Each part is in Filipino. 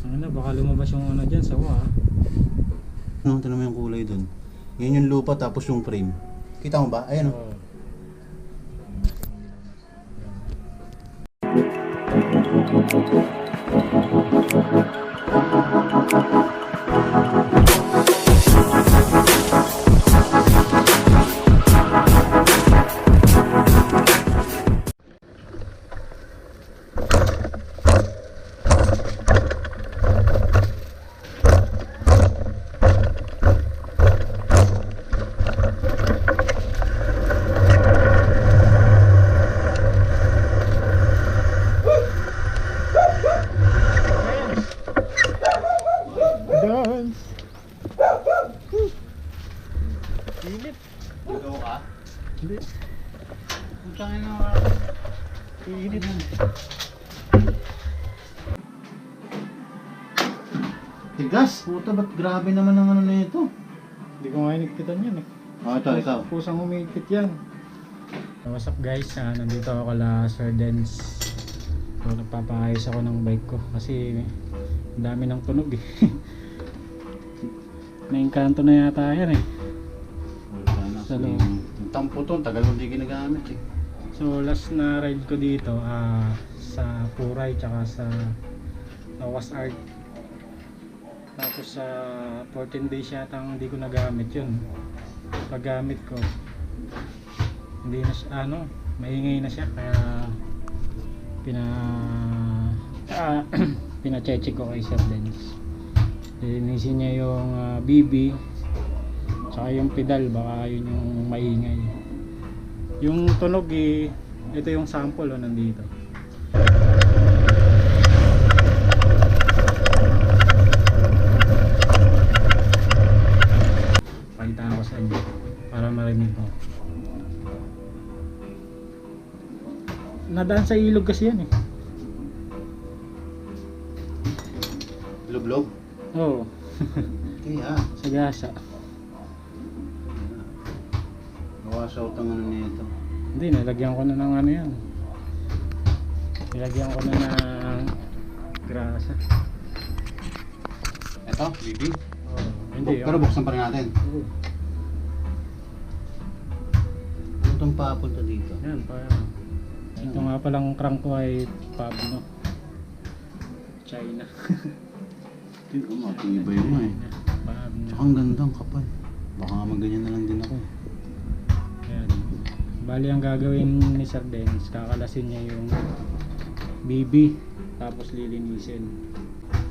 Ano, baka lumabas yung ano dyan, sawa ha. No, tignan mo yung kulay dun. Yan yung lupa tapos yung frame. Kita mo ba? Ayan o. Dance! Init! Ikaw ka? Hindi. Putsang ina. Init na. Tigas! Puta, ba't grabe naman ang ano na ito? Hindi ko nga inikpitan yan eh. Ikaw. Pusang umikpit yan. What's up guys? Nandito ako kala SERGHARZ. So, nagpapayos ako ng bike ko kasi ang dami ng tunog eh. Naingkanto na yata yan eh. Wala na. Sa loob. Yung tampo to, tagal mo hindi ginagamit eh. So last na ride ko dito sa Puray tsaka sa Lawas Art. Tapos sa 14 days yata hindi ko nagamit yun. Paggamit ko hindi na siya, maingay na siya kaya pina-check ko kay Sir Dennis. Linisin niya yung BB tsaka yung pedal, baka yun yung maingay. Yung tunog eh, ito yung sample nandito. Pakita ko sa inyo para marinig mo. Nadaan sa ilog kasi yan eh. Lublog? Oo. Kaya. Sa gasa. Nawash out ang ano nito. Hindi, nilagyan ko na ng ano yan. Nilagyan ko na ng grasa. Ito, BB? Oo. Hindi. Pero buksan pa rin natin. Oo. Ano itong papunta dito? Yan, ito nga palang crank ko ay Paano. China. Tingnan mo, matibay mo eh. Paano. Tsaka ang gandang kapal. Baka nga maganyan na lang din ako. Yan. Bali ang gagawin ni Sir Dennis, kakalasin niya yung BB tapos lilinisin.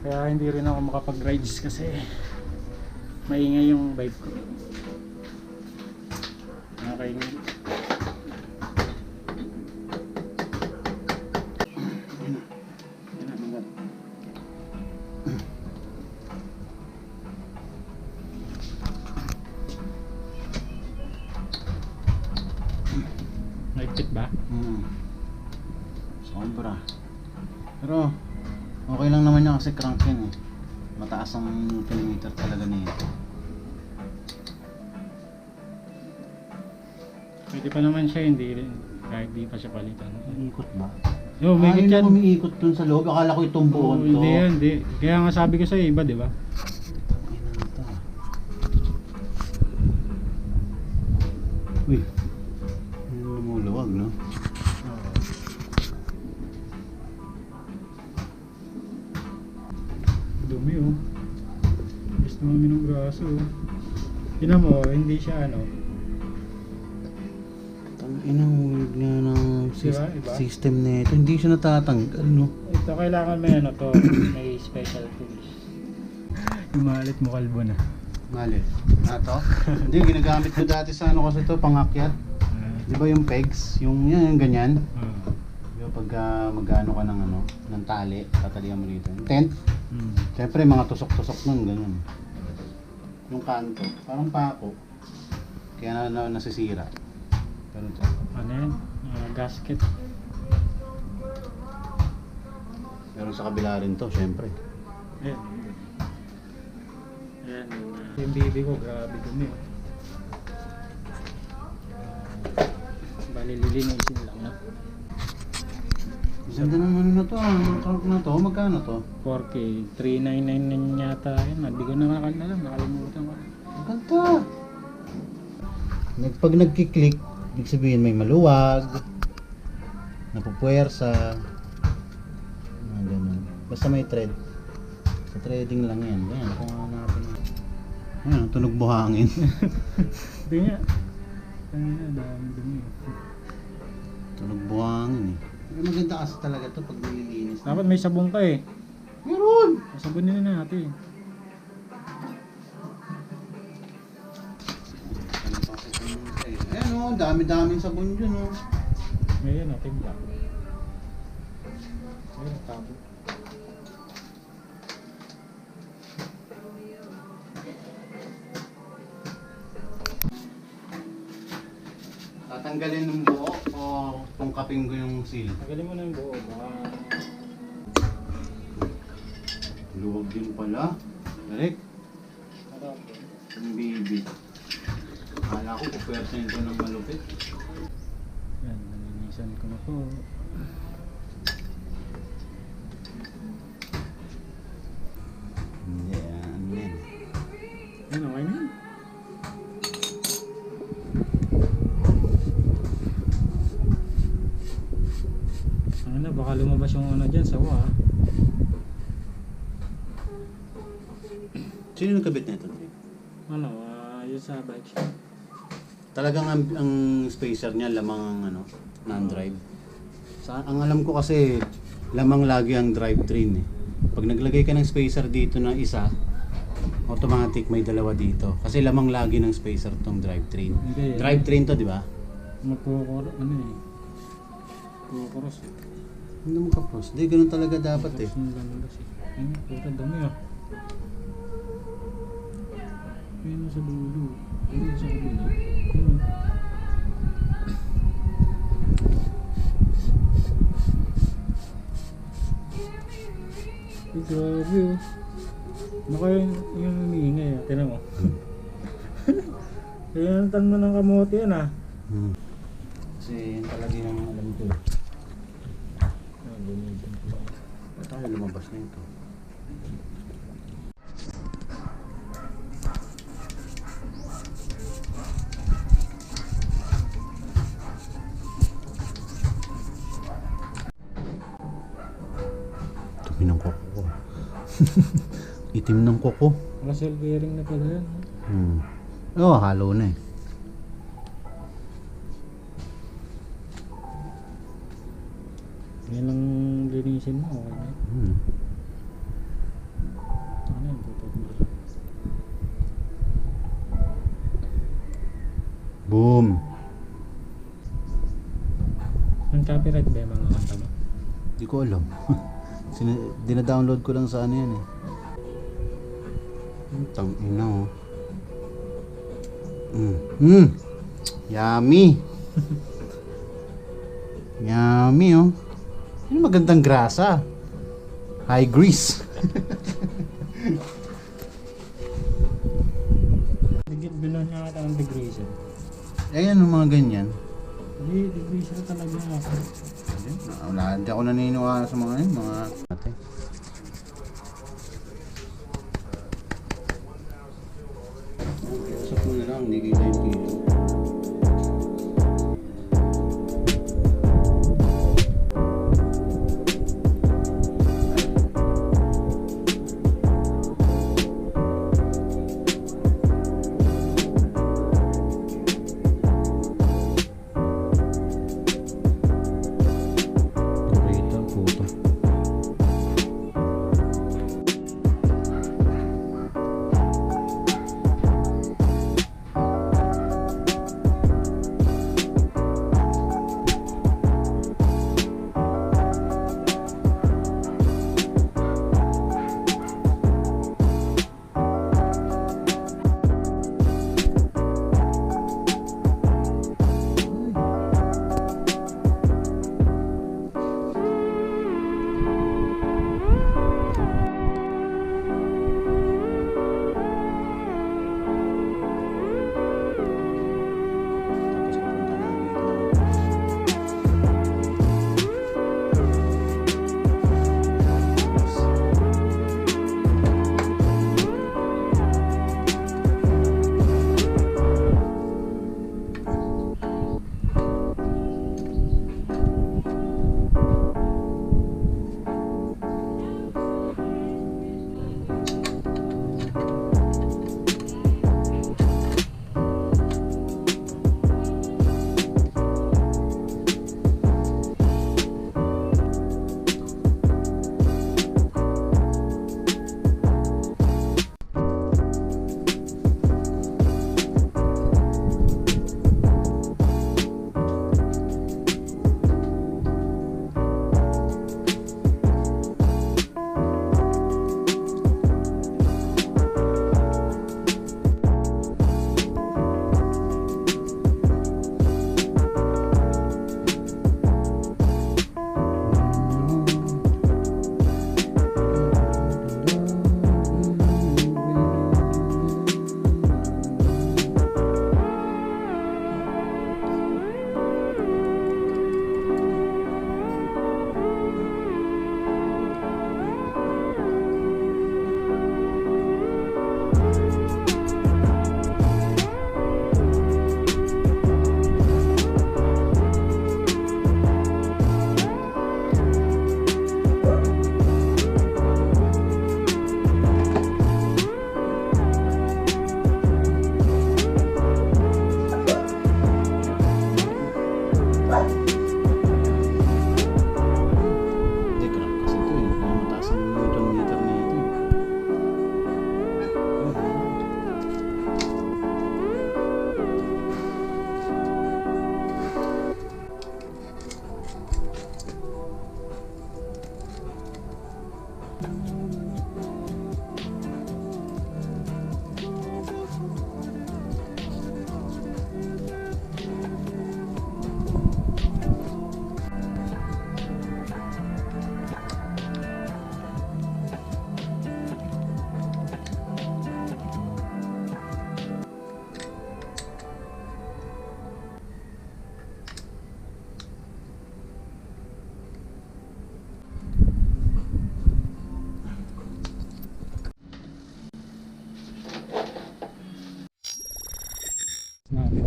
Kaya hindi rin ako makapag-rides kasi maingay yung bike ko. Nakakaingay. Naipit ba? Sobra. Pero okay lang naman niya kasi crank yan eh. Mataas ang kilometer talaga nito. Pwede pa naman siya, hindi rin. Kahit di pa siya palitan. Umiikot ba? Yo, may Ayun yan. umiikot dun sa loob. Akala ko itong buon to. Hindi yan, hindi. Kaya nga sabi ko sa'yo, iba di ba? Uy. Lumuluwag, no? Dumi oh. Gusto mo ng braso oh. Tingnan mo, hindi siya Inang weird nga ng Diba? Iba? system na ito. Hindi siya natatanggal, no? Ito kailangan may to, may special tools. Umalit mo kalbo na. Malit. To? Hindi, ginagamit ko dati sa ano kasi ito, pangakyat. Di ba yung pegs? Yung yan, yung ganyan. Di ba pag mag-ano ka ng tali, tatalihan mo dito. Yung tent. Siyempre, mga tusok-tusok nun, ganun. Yung kanto, parang pako. Kaya nasisira. Pero ito. Ano yan? Gasket. Pero sa kabila rin to, siyempre. Ayan. Ayan. Yung baby ko, grabe dumi oh. Bali lilinisin lang no? Ganda ng ano na to, ang trunk na to, magkano to? 4K, 399 yata yun. Hindi ko nakakalalam, nakalimutan ko. Ang ganda! Pag nagkiklik, ibig sabihin may maluwag, napupuwersa, ganun. Basta may thread. Sa threading lang yan. Ganyan, kung hanapin mo. Ayan, tunog buhangin. Hindi nga. Tangina, dami. Tunog buhangin eh. Maganda kasi talaga to pag nililinis. Dapat may sabong ka eh. Meron! Sabunin na natin. Ayan o, dami-daming sabon dyan o. Ngayon natin black. Ayun, tabo. Tatanggalin ng buo o tungkapin ko yung seal? Tagalin mo na yung buo. Baka... Luwag din pala. Direk, ang baby. Akala ko pupersahin ko ng malupit. Yan, nalinisan ko na po. Hindi, ano yan. Yan, okay na yun. Ano, baka lumabas yung ano dyan, sawa ha. Sino nagkabit na ito, Direk? Ano, yun sa bike shop. Talagang ang spacer niya lamang ang ano, non-drive. Ang alam ko kasi lamang lagi ang drivetrain eh. Pag naglagay ka ng spacer dito na isa, automatic may dalawa dito. Kasi lamang lagi ng spacer tong drivetrain. Hindi. Drivetrain to, di ba? Ano eh. Kukuros eh. Hindi mo kapros. Hindi, ganun talaga dapat eh. Kukuros yung landas eh. Ayun, pura dami ah. Ayun sa dulo. Ayun sa kabila. Ayun. Ay, grabe oh. Baka yung Ingay ah. Tinan mo. Pinantan mo ng kamote yan ah. Kasi yan talaga yung alam ko. Ba't tayo lumabas na ito? Dumi ng koko ko. Itim ng koko. Muscle bearing na pala yan. Oo, halo na eh. Yan lang linisin mo, okay na. Ano yun, tutod mo. Boom! Ang copyright ba yung mga kanta mo? Di ko alam. Dina-download ko lang sa ano yan eh. Tangina oh. Yummy! Yummy oh. Ano magandang grasa. High grease. Digit bilang niya ata ang degreaser. Ayan ang mga ganyan. Hindi, degreaser talaga nga. Wala, hindi ako naniniwala sa mga yun, mga ate. Sa na lang, hindi kita yung kilo.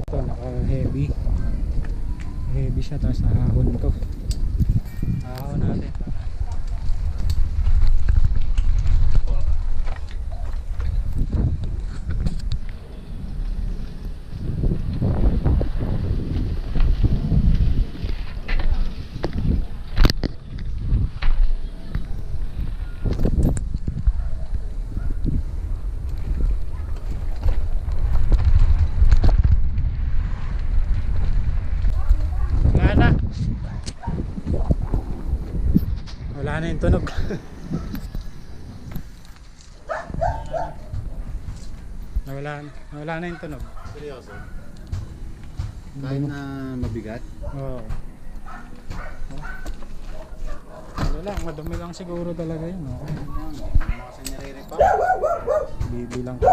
Ito, naka-heavy. Heavy siya, tapos ahon to. Ahon natin. Wala na yung tunog. Nawala na yung tunog. Seryoso? Kahit na mabigat? Oo. Wala lang, madumi lang siguro talaga yun. Okay. Kasi nire-repa. Bibilang ko.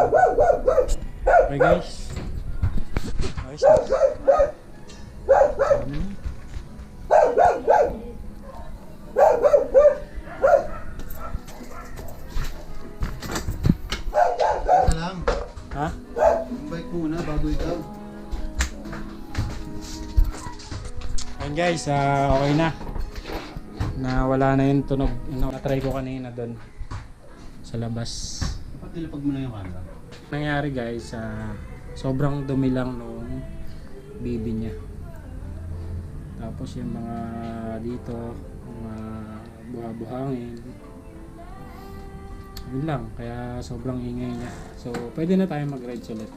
Okay guys. Ayos na. Isa lang. Ha? Yung bike muna bago ikaw. Ayun guys, okay na. Wala na yung tunog. Na-try ko kanina doon sa labas. Dapat nilapag mo na yung camera. Nangyari guys, sobrang dumi lang nung bibi niya. Tapos yung mga dito, mga buha-buhangin. Yun lang, kaya sobrang ingay niya. So pwede na tayo mag-rides ulit.